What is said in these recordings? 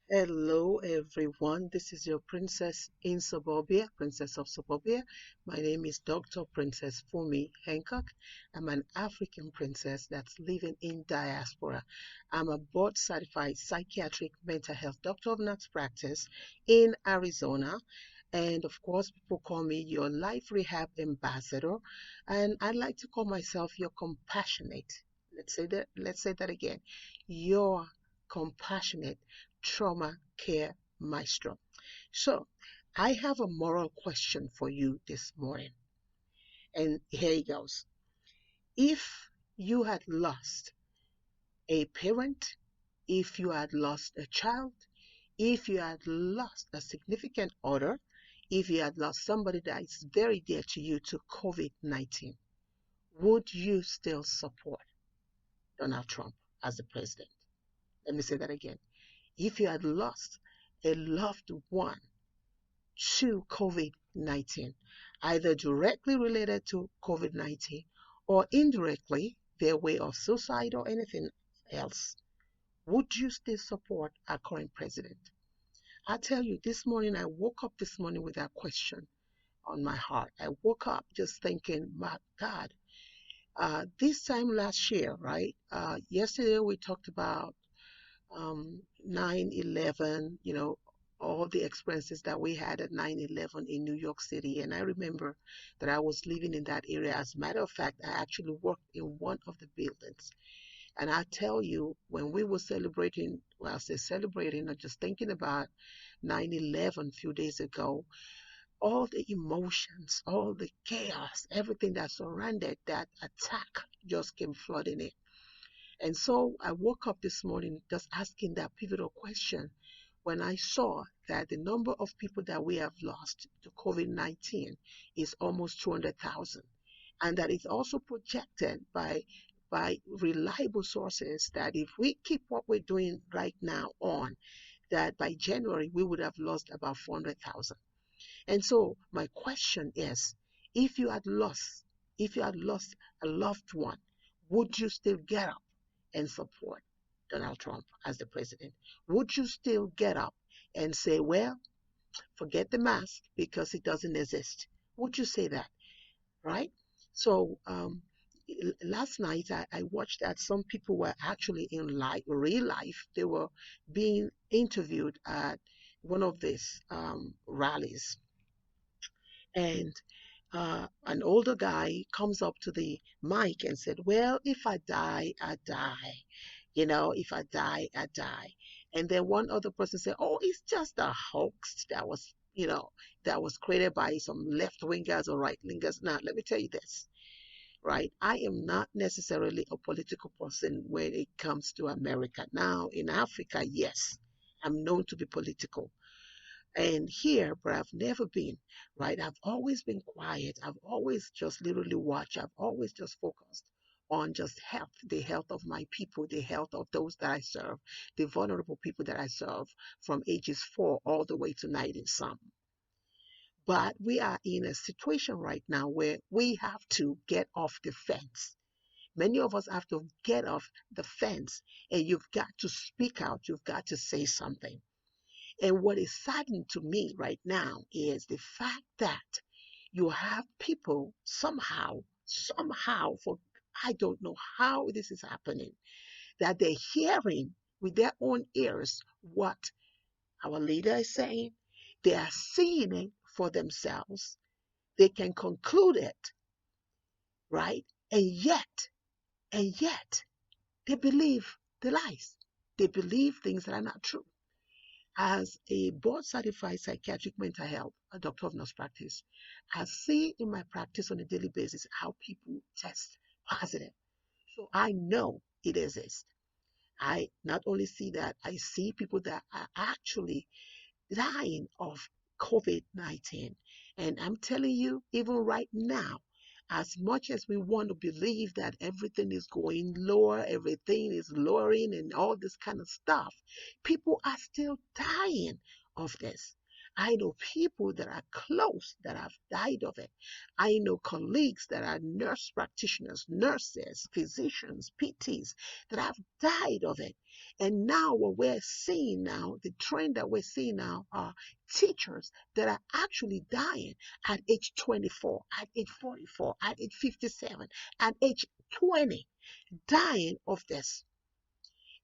Hello, everyone. This is your princess in suburbia, princess of suburbia. My name is Dr. Princess Fumi Hancock. I'm an African princess that's living in diaspora. I'm a board certified psychiatric mental health doctor of nurse practice in Arizona. And of course, people call me your life rehab ambassador. And I like to call myself your compassionate. Let's say that again. Your compassionate trauma care maestro. So, I have a moral question for you this morning, and here it goes. If you had lost a parent, if you had lost a child, if you had lost a significant other, if you had lost somebody that is very dear to you to COVID-19, would you still support Donald Trump as the president? Let me say that again. If you had lost a loved one to COVID-19, either directly related to COVID-19 or indirectly their way of suicide or anything else, would you still support our current president? I tell you, I woke up this morning with that question on my heart. I woke up just thinking, my God, this time last year, right? Yesterday we talked about 9/11, all the experiences that we had at 9/11 in New York City. And I remember that I was living in that area. As a matter of fact, I actually worked in one of the buildings. And I tell you, when we were celebrating, well, I say celebrating, or just thinking about 9/11 a few days ago, all the emotions, all the chaos, everything that surrounded that attack just came flooding in. And so I woke up this morning just asking that pivotal question when I saw that the number of people that we have lost to COVID-19 is almost 200,000. And that it's also projected by reliable sources that if we keep what we're doing right now on, that by January we would have lost about 400,000. And so my question is, if you had lost, if you had lost a loved one, would you still get up and support Donald Trump as the president? Would you still get up and say, well, forget the mask because it doesn't exist? Would you say that? Right? So last night I watched that some people were actually in real life. They were being interviewed at one of these rallies. And an older guy comes up to the mic and said, well, if I die, I die. If I die, I die. And then one other person said, oh, it's just a hoax that was created by some left wingers or right wingers. Now, let me tell you this, right? I am not necessarily a political person when it comes to America. Now, in Africa, yes, I'm known to be political. And here, but I've never been, right? I've always been quiet. I've always just literally watched. I've always just focused on just health, the health of my people, the health of those that I serve, the vulnerable people that I serve from ages 4 all the way to 90 some. But we are in a situation right now where we have to get off the fence. Many of us have to get off the fence, and you've got to speak out. You've got to say something. And what is saddening to me right now is the fact that you have people somehow, for I don't know how this is happening, that they're hearing with their own ears what our leader is saying. They are seeing it for themselves. They can conclude it, right? And yet, they believe the lies. They believe things that are not true. As a board certified psychiatric mental health, a doctor of nurse practice, I see in my practice on a daily basis how people test positive. So I know it exists. I not only see that, I see people that are actually dying of COVID-19. And I'm telling you, even right now, as much as we want to believe that everything is going lower, everything is lowering, and all this kind of stuff, people are still dying of this. I know people that are close that have died of it. I know colleagues that are nurse practitioners, nurses, physicians, PTs that have died of it. And now what we're seeing now, the trend that we're seeing now are teachers that are actually dying at age 24, at age 44, at age 57, at age 20, dying of this.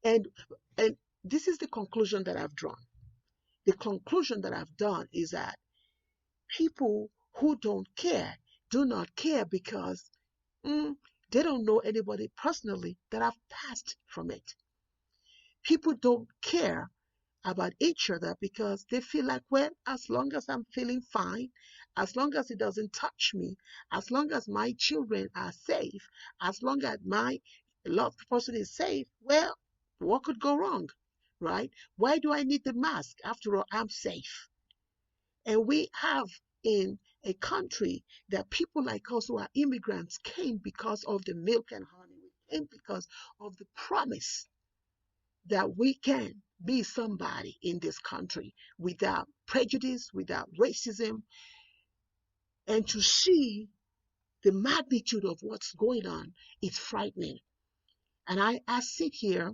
And and this is the conclusion that I've drawn. The conclusion that I've done is that people who don't care do not care because they don't know anybody personally that have passed from it. People don't care about each other because they feel like, well, as long as I'm feeling fine, as long as it doesn't touch me, as long as my children are safe, as long as my loved person is safe, well, what could go wrong, right? Why do I need the mask? After all, I'm safe. And we have in a country that people like us who are immigrants came because of the milk and honey. We came because of the promise that we can be somebody in this country without prejudice, without racism, and to see the magnitude of what's going on is frightening. And I sit here,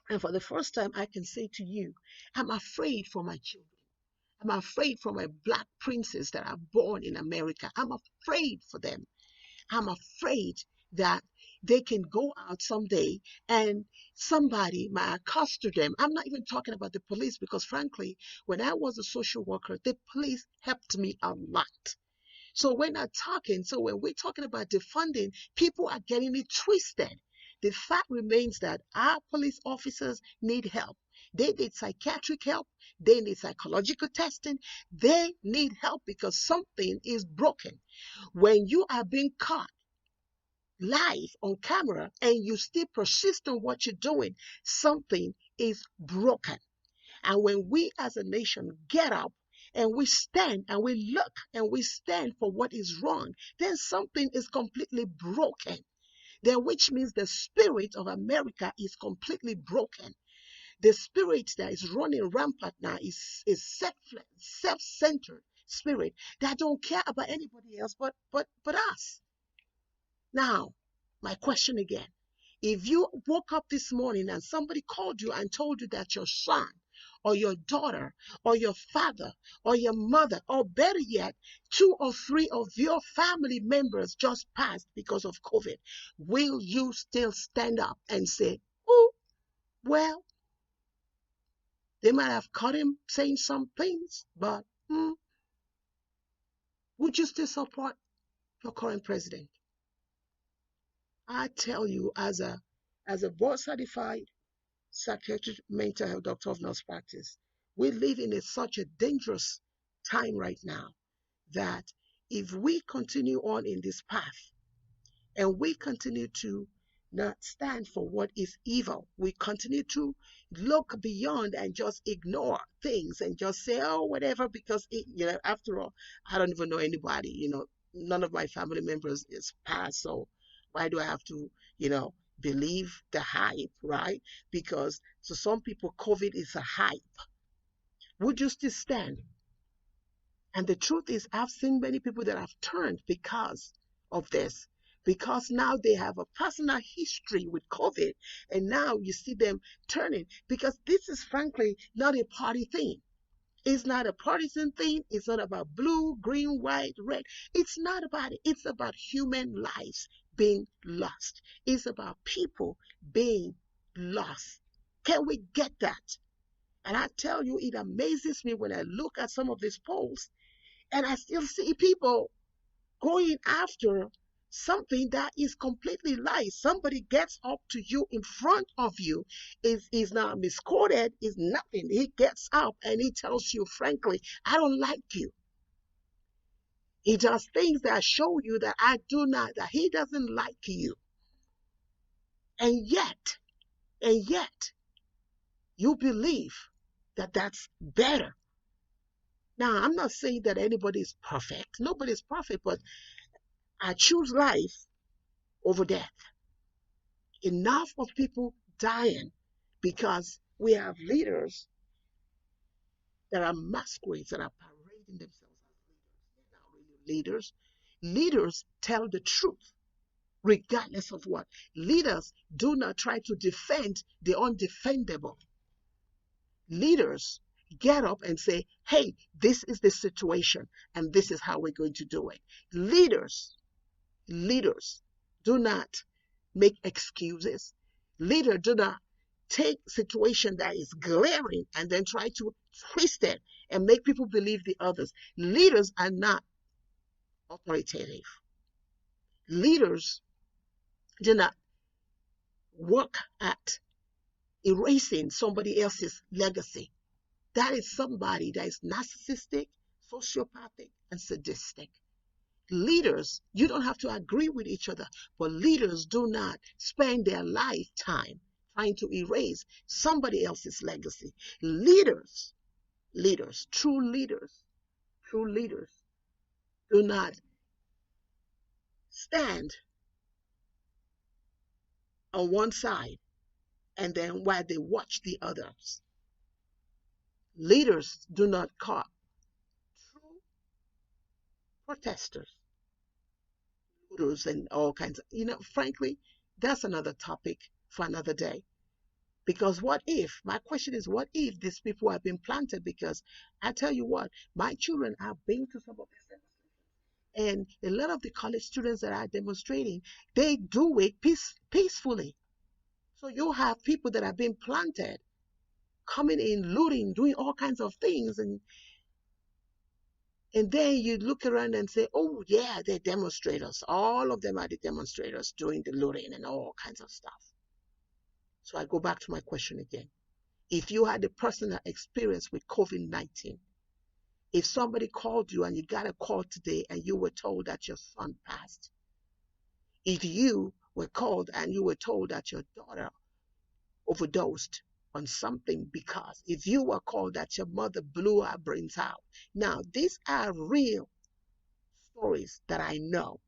and for the first time, I can say to you, I'm afraid for my children. I'm afraid for my black princes that are born in America. I'm afraid for them. I'm afraid that they can go out someday and somebody might accost them. I'm not even talking about the police because, frankly, when I was a social worker, the police helped me a lot. So when we're talking about defunding, people are getting it twisted. The fact remains that our police officers need help. They need psychiatric help. They need psychological testing. They need help because something is broken. When you are being caught live on camera and you still persist on what you're doing, something is broken. And when we as a nation get up and we stand and we look and we stand for what is wrong, then something is completely broken. Then which means the spirit of America is completely broken. The spirit that is running rampant now is self-centered spirit that don't care about anybody else but us. Now, my question again. If you woke up this morning and somebody called you and told you that your son or your daughter or your father or your mother, or better yet, 2 or 3 of your family members just passed because of COVID, will you still stand up and say, oh, well, they might have caught him saying some things, but would you still support your current president? I tell you, as a board certified psychiatric mental health doctor of nurse practice, we live in such a dangerous time right now that if we continue on in this path and we continue to not stand for what is evil, we continue to look beyond and just ignore things and just say, oh, whatever, because after all, I don't even know anybody, none of my family members is passed, so why do I have to, believe the hype, right? Because to some people, COVID is a hype. Would you still stand? And the truth is, I've seen many people that have turned because of this, because now they have a personal history with COVID, and now you see them turning, because this is frankly not a party thing. It's not a partisan thing. It's not about blue, green, white, red. It's not about it. It's about human lives being lost. It's about people being lost. Can we get that? And I tell you, it amazes me when I look at some of these polls and I still see people going after something that is completely lies. Somebody gets up to you in front of you, is not misquoted, is nothing. He gets up and he tells you, frankly, I don't like you. He does things that show you that that he doesn't like you. And yet, you believe that that's better. Now, I'm not saying that anybody is perfect. Nobody's perfect, but I choose life over death. Enough of people dying because we have leaders There are masquerades that are parading themselves as leaders. They're not really leaders. Leaders tell the truth, regardless of what. Leaders do not try to defend the undefendable. Leaders get up and say, hey, this is the situation, and this is how we're going to do it. Leaders do not make excuses. Leaders do not take situation that is glaring and then try to twist it and make people believe the others. Leaders are not authoritative. Leaders do not work at erasing somebody else's legacy. That is somebody that is narcissistic, sociopathic, and sadistic. Leaders, you don't have to agree with each other, but leaders do not spend their lifetime trying to erase somebody else's legacy. Leaders, true leaders do not stand on one side and then while they watch the others. Leaders do not call true protesters, looters, and all kinds of, frankly, that's another topic for another day. Because what if, my question is, what if these people have been planted? Because I tell you what, my children have been to some of these demonstrations. And a lot of the college students that are demonstrating, they do it peacefully. So you have people that have been planted, coming in, looting, doing all kinds of things. And then you look around and say, oh, yeah, they're demonstrators. All of them are the demonstrators doing the looting and all kinds of stuff. So I go back to my question again. If you had a personal experience with COVID-19, if somebody called you and you got a call today and you were told that your son passed, if you were called and you were told that your daughter overdosed on something, because if you were called that your mother blew her brains out. Now, these are real stories that I know.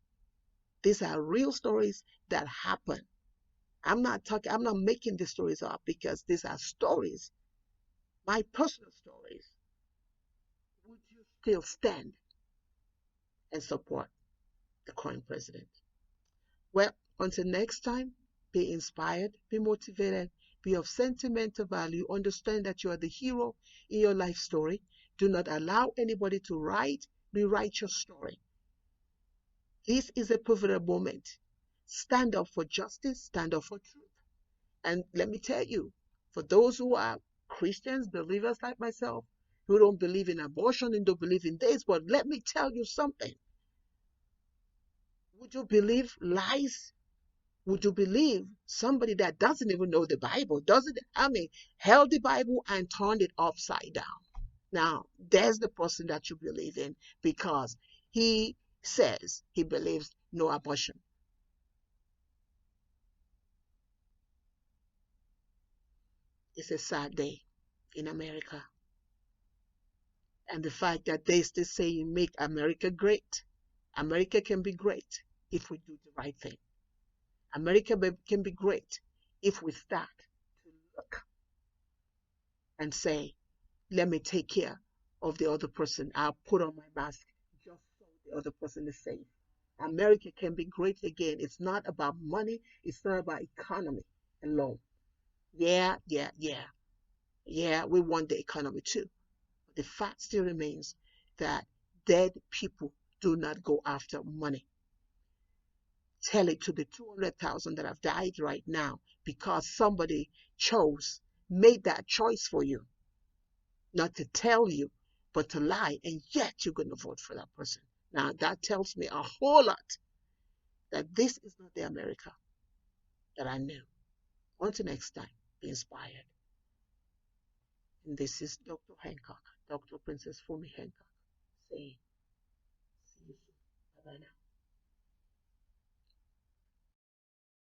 These are real stories that happen. I'm not making these stories up, because these are stories, my personal stories. Would you still stand and support the current president? Well, until next time, be inspired, be motivated, be of sentimental value. Understand that you are the hero in your life story. Do not allow anybody to rewrite your story. This is a pivotal moment. Stand up for justice, stand up for truth. And let me tell you, for those who are Christians, believers like myself, who don't believe in abortion and don't believe in this, but let me tell you something. Would you believe lies? Would you believe somebody that doesn't even know the Bible, held the Bible and turned it upside down? Now, there's the person that you believe in, because he says he believes no abortion. It's a sad day in America. And the fact that they still say make America great. America can be great if we do the right thing. America can be great if we start to look and say, let me take care of the other person. I'll put on my mask just so the other person is safe. America can be great again. It's not about money. It's not about economy alone. Yeah, we want the economy too. But the fact still remains that dead people do not go after money. Tell it to the 200,000 that have died right now, because somebody made that choice for you, not to tell you, but to lie, and yet you're going to vote for that person. Now, that tells me a whole lot that this is not the America that I knew. Until next time, be inspired. And this is Dr. Hancock, Dr. Princess Fumi Hancock, saying, see you soon. Bye-bye now.